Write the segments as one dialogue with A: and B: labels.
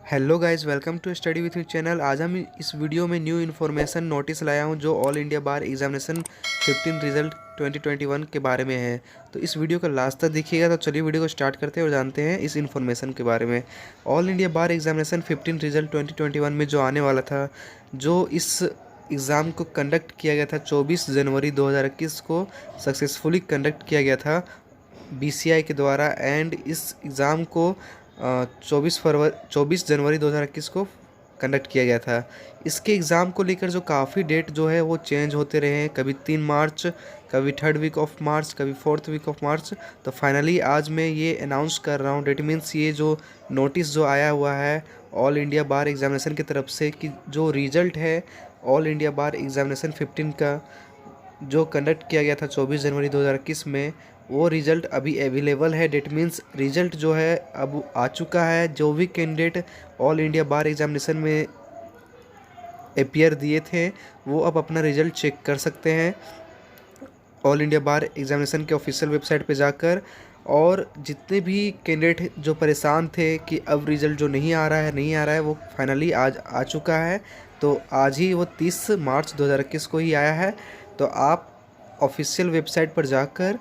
A: Hello guys, welcome to study with me channel. आज हम इस वीडियो में न्यू इन्फॉर्मेशन नोटिस लाया हूं जो ऑल इंडिया बार एग्जामिनेशन 15 रिजल्ट 2021 के बारे में है। तो इस वीडियो का लास्ट तक देखिएगा। तो चलिए वीडियो को स्टार्ट करते हैं और जानते हैं इस इन्फॉर्मेशन के बारे में। ऑल इंडिया बार एग्जामिनेशन 15 रिजल्ट 2021 में जो आने वाला था, जो इस एग्ज़ाम को कंडक्ट किया गया था 24 जनवरी 2021 को सक्सेसफुली कंडक्ट किया गया था बीसीआई के द्वारा। एंड इस एग्ज़ाम को 24 जनवरी 2021 को कंडक्ट किया गया था। इसके एग्ज़ाम को लेकर जो काफ़ी डेट जो है वो चेंज होते रहे हैं, कभी 3 मार्च, कभी 3rd वीक ऑफ मार्च, कभी 4th वीक ऑफ मार्च। तो फाइनली आज मैं ये अनाउंस कर रहा हूँ, डेट मीन्स ये जो नोटिस जो आया हुआ है ऑल इंडिया बार एग्ज़ामिनेशन की तरफ से कि जो रिज़ल्ट है ऑल इंडिया बार एग्ज़ामिनेशन 15 का जो कंडक्ट किया गया था 24 जनवरी 2021 में, वो रिज़ल्ट अभी अवेलेबल है। डेट मीन्स रिज़ल्ट जो है अब आ चुका है। जो भी कैंडिडेट ऑल इंडिया बार एग्ज़ामिनेशन में अपीयर दिए थे वो अब अपना रिज़ल्ट चेक कर सकते हैं ऑल इंडिया बार एग्ज़ामिनेशन के ऑफिशियल वेबसाइट पे जाकर। और जितने भी कैंडिडेट जो परेशान थे कि अब रिज़ल्ट जो नहीं आ रहा है, वो फाइनली आज आ चुका है। तो आज ही वो 30 मार्च 2021 को ही आया है। तो आप ऑफिशियल वेबसाइट पर जाकर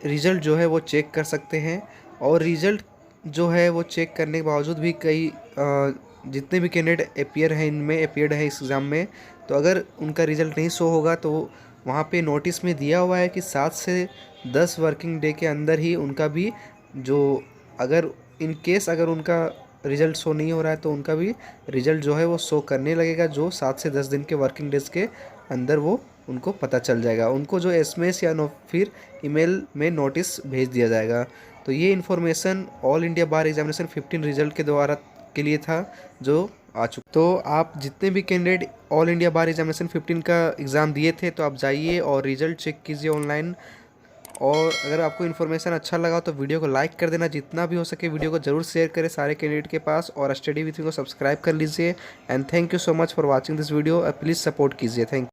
A: रिज़ल्ट जो है वो चेक कर सकते हैं। और रिज़ल्ट जो है वो चेक करने के बावजूद भी कई जितने भी कैंडिडेट अपीयर्ड है इस एग्ज़ाम में, तो अगर उनका रिज़ल्ट नहीं शो होगा तो वहाँ पे नोटिस में दिया हुआ है कि 7 से 10 वर्किंग डे के अंदर ही उनका भी जो अगर इन केस अगर उनका रिज़ल्ट शो नहीं हो रहा है तो उनका भी रिज़ल्ट जो है वो शो करने लगेगा, जो 7 से 10 दिन के वर्किंग डेज़ के अंदर वो उनको पता चल जाएगा। उनको जो एसएमएस या फिर ईमेल में नोटिस भेज दिया जाएगा। तो ये इन्फॉर्मेशन ऑल इंडिया बार एग्ज़ामिनेशन 15 रिज़ल्ट के द्वारा के लिए था जो आ चुका। तो आप जितने भी कैंडिडेट ऑल इंडिया बार एग्ज़ामिनेशन 15 का एग्ज़ाम दिए थे तो आप जाइए और रिज़ल्ट चेक कीजिए ऑनलाइन। और अगर आपको इन्फॉर्मेशन अच्छा लगा तो वीडियो को लाइक कर देना, जितना भी हो सके वीडियो को ज़रूर शेयर करें सारे कैंडिडेट के पास। और स्टडी विथ मी को सब्सक्राइब कर लीजिए। And thank you so much for watching this video. Please support कीजिए। Thank you.